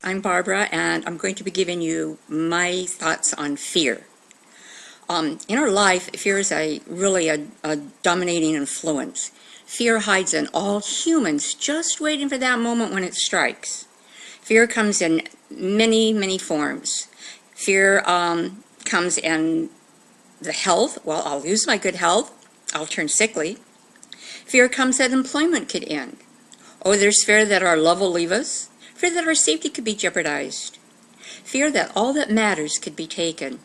I'm Barbara, and I'm going to be giving you my thoughts on fear. In our life, fear is really a dominating influence. Fear hides in all humans, just waiting for that moment when it strikes. Fear comes in many, many forms. Fear comes in the health. Well, I'll lose my good health. I'll turn sickly. Fear comes that employment could end. Oh, there's fear that our love will leave us. Fear that our safety could be jeopardized. Fear that all that matters could be taken.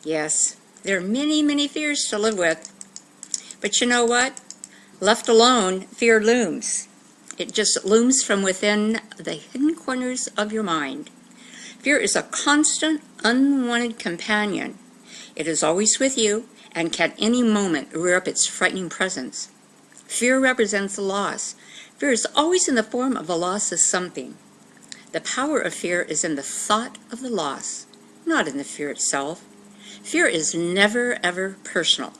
Yes, there are many, many fears to live with. But you know what? Left alone, fear looms. It just looms from within the hidden corners of your mind. Fear is a constant, unwanted companion. It is always with you and can any moment rear up its frightening presence. Fear represents a loss. Fear is always in the form of a loss of something. The power of fear is in the thought of the loss, not in the fear itself. Fear is never, ever personal.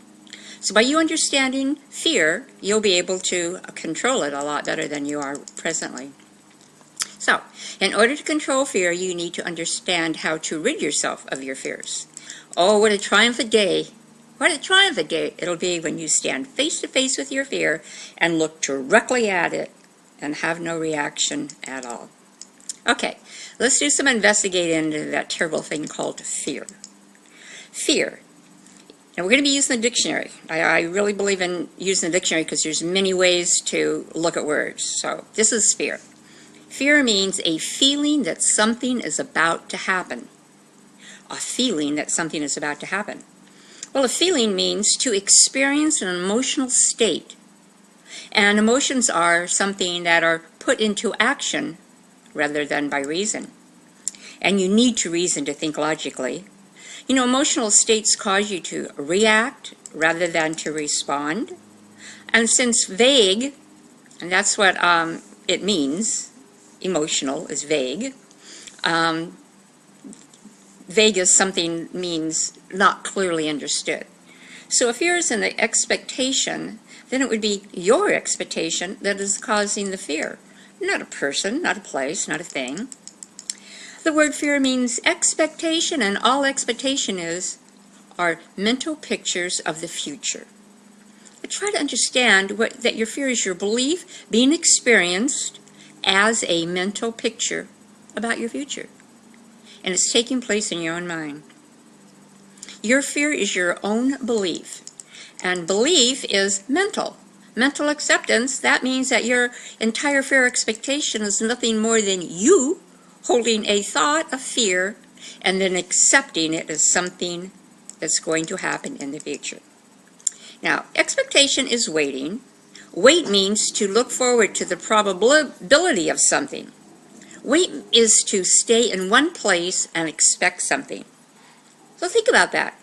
So by you understanding fear, you'll be able to control it a lot better than you are presently. So, in order to control fear, you need to understand how to rid yourself of your fears. Oh, what a triumphant day. What a triumphant day it'll be when you stand face to face with your fear and look directly at it and have no reaction at all. Okay, let's do some investigating into that terrible thing called fear. Fear. Now we're going to be using the dictionary. I really believe in using the dictionary because there's many ways to look at words. So this is fear. Fear means a feeling that something is about to happen. A feeling that something is about to happen. Well, a feeling means to experience an emotional state. And emotions are something that are put into action rather than by reason. And you need to reason to think logically. You know, emotional states cause you to react rather than to respond. And since vague, and that's what it means, emotional is vague. Vague is something means not clearly understood. So if fear is an expectation, then it would be your expectation that is causing the fear. Not a person, not a place, not a thing. The word fear means expectation, and all expectation are mental pictures of the future. But try to understand that your fear is your belief being experienced as a mental picture about your future. And it's taking place in your own mind. Your fear is your own belief. And belief is mental. Mental acceptance, that means that your entire fear expectation is nothing more than you holding a thought of fear and then accepting it as something that's going to happen in the future. Now, expectation is waiting. Wait means to look forward to the probability of something. Wait is to stay in one place and expect something. So think about that.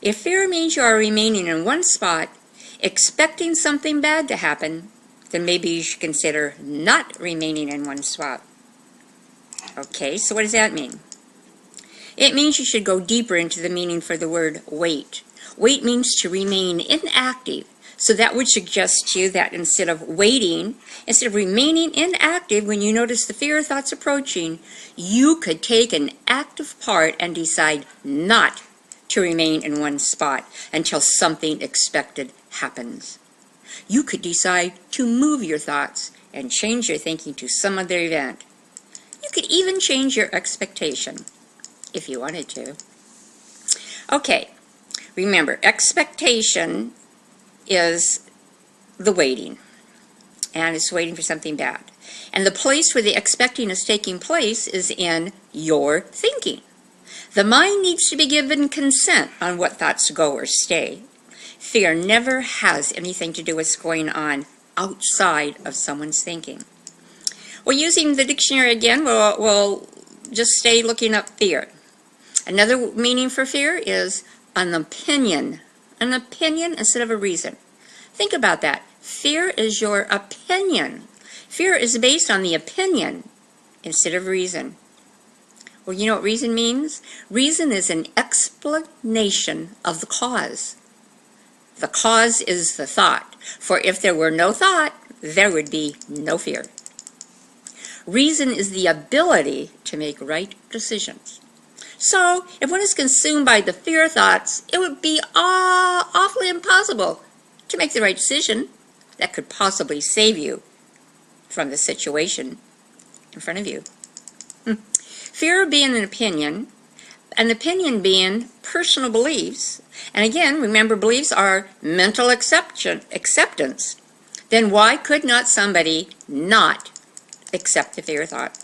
If fear means you are remaining in one spot, expecting something bad to happen, then maybe you should consider not remaining in one spot. Okay, so what does that mean? It means you should go deeper into the meaning for the word wait. Wait means to remain inactive. So that would suggest to you that instead of waiting, instead of remaining inactive when you notice the fear thoughts approaching, you could take an active part and decide not to remain in one spot until something expected happens. You could decide to move your thoughts and change your thinking to some other event. You could even change your expectation if you wanted to. Okay, remember, expectation is the waiting, and it's waiting for something bad. And the place where the expecting is taking place is in your thinking. The mind needs to be given consent on what thoughts go or stay. Fear never has anything to do with what's going on outside of someone's thinking. Well, using the dictionary again, we'll just stay looking up fear. Another meaning for fear is an opinion. An opinion instead of a reason. Think about that. Fear is your opinion. Fear is based on the opinion instead of reason. Well, you know what reason means? Reason is an explanation of the cause. The cause is the thought. For if there were no thought, there would be no fear. Reason is the ability to make right decisions. So, if one is consumed by the fear thoughts, it would be awfully impossible to make the right decision that could possibly save you from the situation in front of you. Fear being an opinion being personal beliefs, and again, remember, beliefs are mental acceptance, then why could not somebody not accept the fear thought?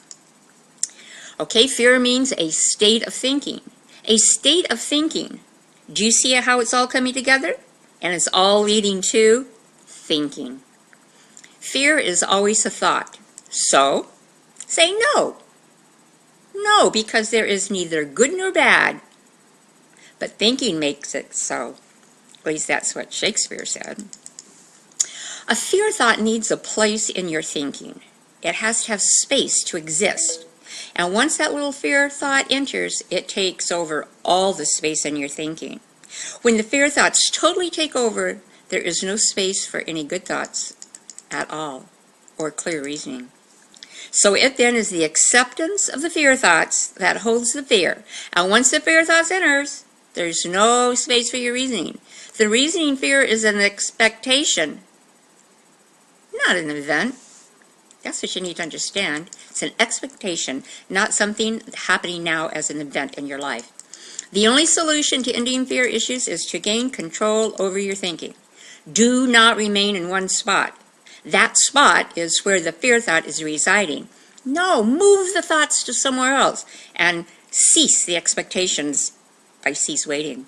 Okay, fear means a state of thinking. A state of thinking. Do you see how it's all coming together? And it's all leading to thinking. Fear is always a thought. So, say no. No, because there is neither good nor bad. But thinking makes it so. At least that's what Shakespeare said. A fear thought needs a place in your thinking. It has to have space to exist. And once that little fear thought enters, it takes over all the space in your thinking. When the fear thoughts totally take over, there is no space for any good thoughts at all, or clear reasoning. So it then is the acceptance of the fear thoughts that holds the fear. And once the fear thoughts enters, there's no space for your reasoning. The reasoning fear is an expectation, not an event. That's what you need to understand. It's an expectation, not something happening now as an event in your life. The only solution to ending fear issues is to gain control over your thinking. Do not remain in one spot. That spot is where the fear thought is residing. No, move the thoughts to somewhere else and cease the expectations by cease waiting.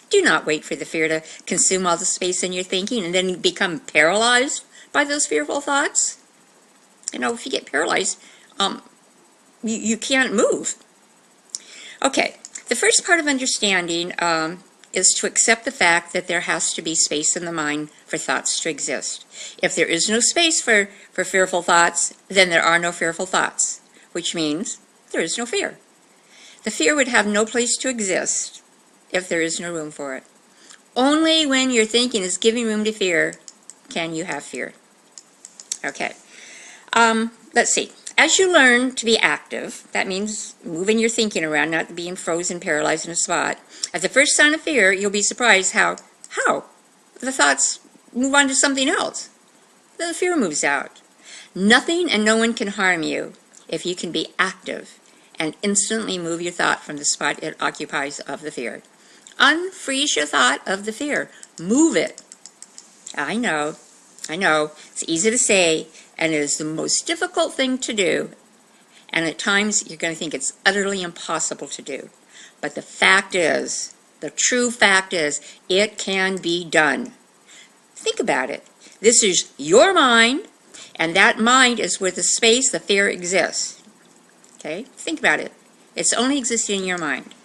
Do not wait for the fear to consume all the space in your thinking and then become paralyzed by those fearful thoughts. You know, if you get paralyzed, you can't move. Okay, the first part of understanding is to accept the fact that there has to be space in the mind for thoughts to exist. If there is no space for fearful thoughts, then there are no fearful thoughts, which means there is no fear. The fear would have no place to exist if there is no room for it. Only when your thinking is giving room to fear can you have fear. Okay. Let's see. As you learn to be active, that means moving your thinking around, not being frozen, paralyzed in a spot. At the first sign of fear, you'll be surprised how the thoughts move on to something else. Then the fear moves out. Nothing and no one can harm you if you can be active and instantly move your thought from the spot it occupies of the fear. Unfreeze your thought of the fear. Move it. I know. It's easy to say, and it is the most difficult thing to do. And at times, you're going to think it's utterly impossible to do. But the fact is, the true fact is, it can be done. Think about it. This is your mind, and that mind is where the space, the fear exists. Okay? Think about it. It's only existing in your mind.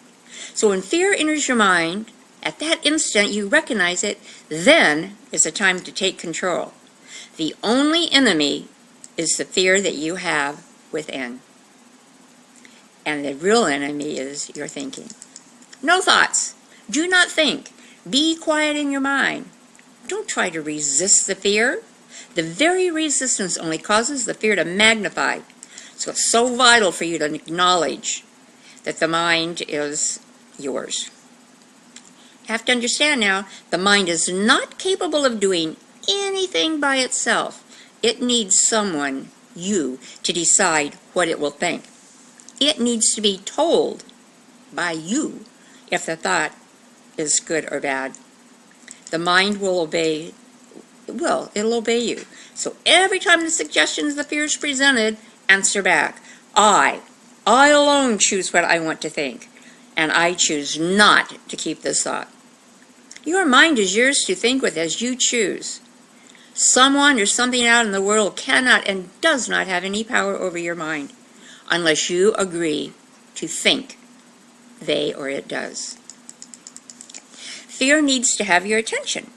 So when fear enters your mind, at that instant you recognize it, then is the time to take control. The only enemy is the fear that you have within. And the real enemy is your thinking. No thoughts. Do not think. Be quiet in your mind. Don't try to resist the fear. The very resistance only causes the fear to magnify. So it's so vital for you to acknowledge that the mind is yours. You have to understand now, the mind is not capable of doing anything by itself. It needs someone, you, to decide what it will think. It needs to be told by you if the thought is good or bad. The mind will obey, it'll obey you. So every time the suggestions, the fears presented, answer back. I alone choose what I want to think, and I choose not to keep this thought. Your mind is yours to think with as you choose. Someone or something out in the world cannot and does not have any power over your mind unless you agree to think they or it does. Fear needs to have your attention.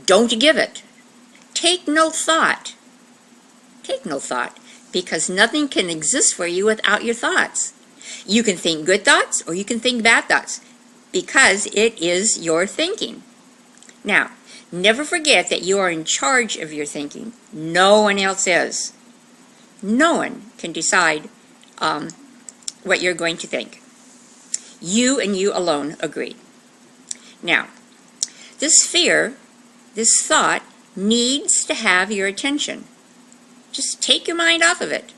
Don't give it. Take no thought. Take no thought, because nothing can exist for you without your thoughts. You can think good thoughts or you can think bad thoughts, because it is your thinking. Now, never forget that you are in charge of your thinking. No one else is. No one can decide what you're going to think. You and you alone agree. Now, this fear, this thought, needs to have your attention. Just take your mind off of it.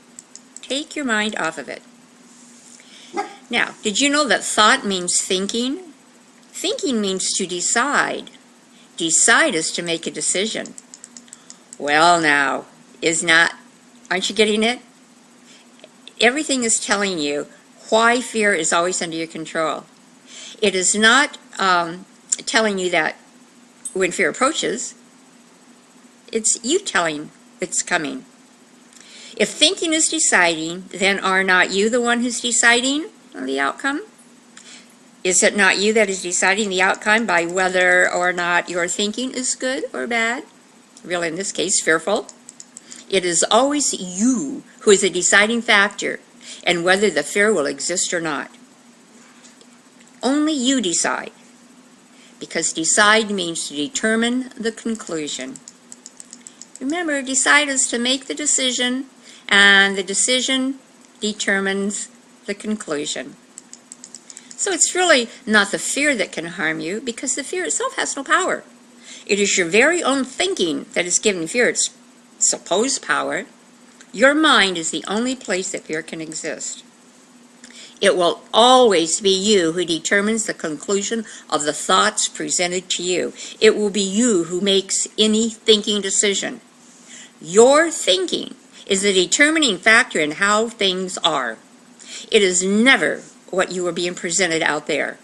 Take your mind off of it. Now, did you know that thought means thinking? Thinking means to decide. Decide is to make a decision. Well now, aren't you getting it? Everything is telling you why fear is always under your control. It is not telling you that when fear approaches, it's you telling it's coming. If thinking is deciding, then are not you the one who's deciding on the outcome? Is it not you that is deciding the outcome by whether or not your thinking is good or bad? Really, in this case, fearful. It is always you who is a deciding factor and whether the fear will exist or not. Only you decide, because decide means to determine the conclusion. Remember, decide is to make the decision, and the decision determines the conclusion. So it's really not the fear that can harm you, because the fear itself has no power. It is your very own thinking that is giving fear its supposed power. Your mind is the only place that fear can exist. It will always be you who determines the conclusion of the thoughts presented to you. It will be you who makes any thinking decision. Your thinking is the determining factor in how things are. It is never what you are being presented out there.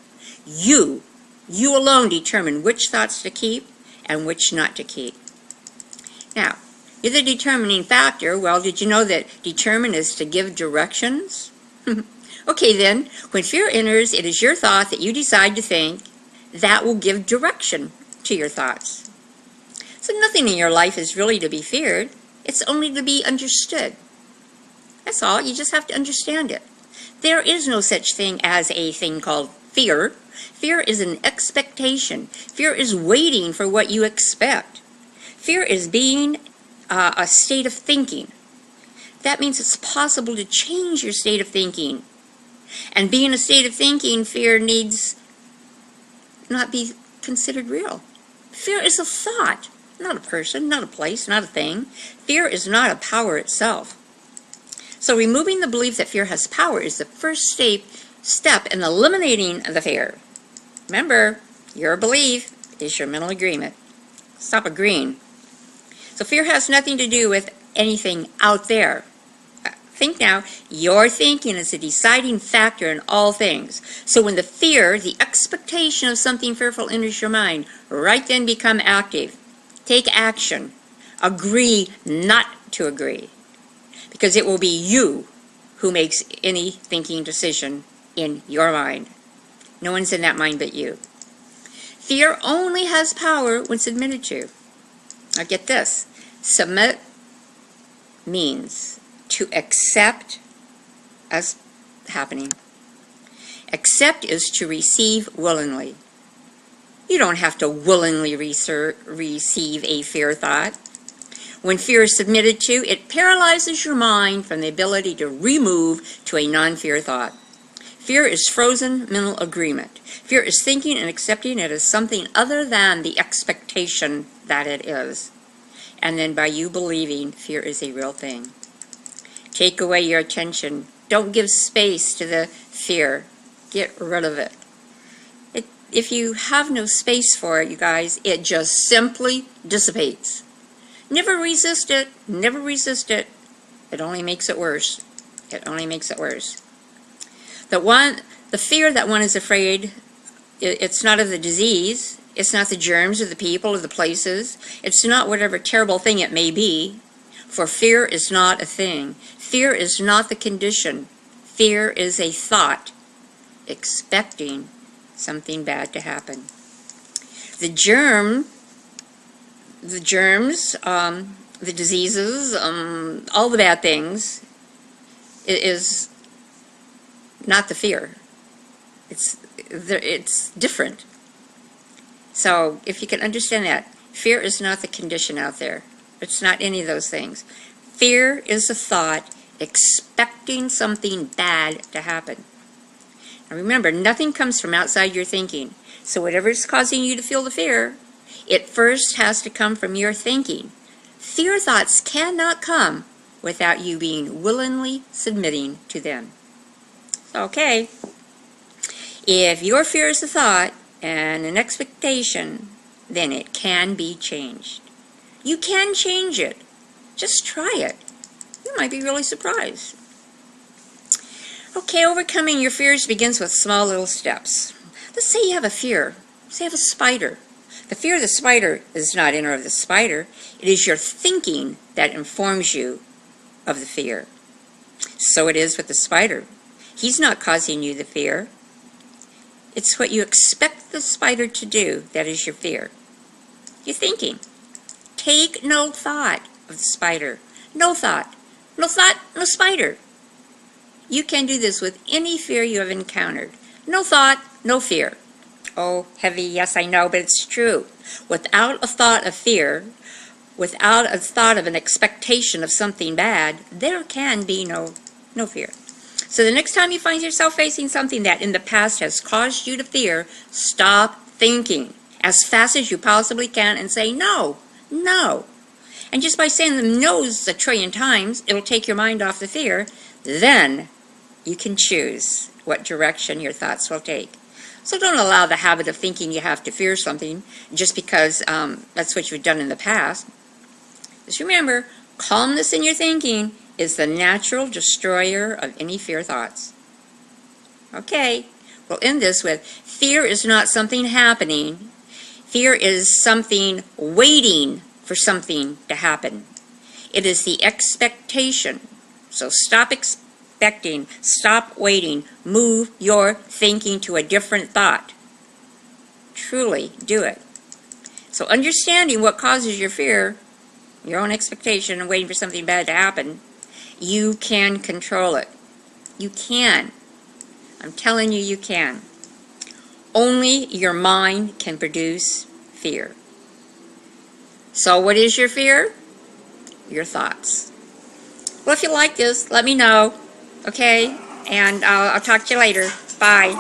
You alone determine which thoughts to keep and which not to keep. Now, you're the determining factor. Well, did you know that determine is to give directions? Okay then, when fear enters, it is your thought that you decide to think that will give direction to your thoughts. So nothing in your life is really to be feared. It's only to be understood. That's all. You just have to understand it. There is no such thing as a thing called fear. Fear is an expectation. Fear is waiting for what you expect. Fear is being a state of thinking. That means it's possible to change your state of thinking. And being a state of thinking, fear needs not be considered real. Fear is a thought, not a person, not a place, not a thing. Fear is not a power itself. So removing the belief that fear has power is the first step in eliminating the fear. Remember, your belief is your mental agreement. Stop agreeing. So fear has nothing to do with anything out there. Think now, your thinking is a deciding factor in all things. So when the fear, the expectation of something fearful enters your mind, right then become active. Take action. Agree not to agree. Because it will be you who makes any thinking decision in your mind. No one's in that mind but you. Fear only has power when submitted to. Now get this. Submit means to accept as happening. Accept is to receive willingly. You don't have to willingly receive a fear thought. When fear is submitted to, it paralyzes your mind from the ability to remove to a non-fear thought. Fear is frozen mental agreement. Fear is thinking and accepting it as something other than the expectation that it is. And then by you believing, fear is a real thing. Take away your attention. Don't give space to the fear. Get rid of it. If you have no space for it, you guys, it just simply dissipates. Never resist it. Never resist it. It only makes it worse. It only makes it worse. The fear that one is afraid, it's not of the disease. It's not the germs or the people or the places. It's not whatever terrible thing it may be. For fear is not a thing. Fear is not the condition. Fear is a thought, expecting something bad to happen. The germs, the diseases, all the bad things, is not the fear. It's different. So if you can understand that, fear is not the condition out there. It's not any of those things. Fear is a thought expecting something bad to happen. Now remember, nothing comes from outside your thinking. So whatever is causing you to feel the fear, it first has to come from your thinking. Fear thoughts cannot come without you being willingly submitting to them. Okay, if your fear is a thought and an expectation, then it can be changed. You can change it. Just try it. You might be really surprised. Okay, overcoming your fears begins with small little steps. Let's say you have a fear. Say you have a spider. The fear of the spider is not in or of the spider. It is your thinking that informs you of the fear. So it is with the spider. He's not causing you the fear. It's what you expect the spider to do that is your fear. You're thinking. Take no thought of the spider. No thought. No thought, no spider. You can do this with any fear you have encountered. No thought, no fear. Oh, heavy, yes, I know, but it's true. Without a thought of fear, without a thought of an expectation of something bad, there can be no fear. So the next time you find yourself facing something that in the past has caused you to fear, stop thinking as fast as you possibly can and say no, no. And just by saying the no's a trillion times, it'll take your mind off the fear. Then you can choose what direction your thoughts will take. So don't allow the habit of thinking you have to fear something just because that's what you've done in the past. Just remember, calmness in your thinking is the natural destroyer of any fear thoughts. Okay, we'll end this with, fear is not something happening. Fear is something waiting for something to happen. It is the expectation. So stop expecting, stop waiting, move your thinking to a different thought. Truly do it. So understanding what causes your fear, your own expectation and waiting for something bad to happen, you can control it. You can. I'm telling you, you can. Only your mind can produce fear. So what is your fear? Your thoughts. Well, if you like this, let me know. Okay? And I'll talk to you later. Bye.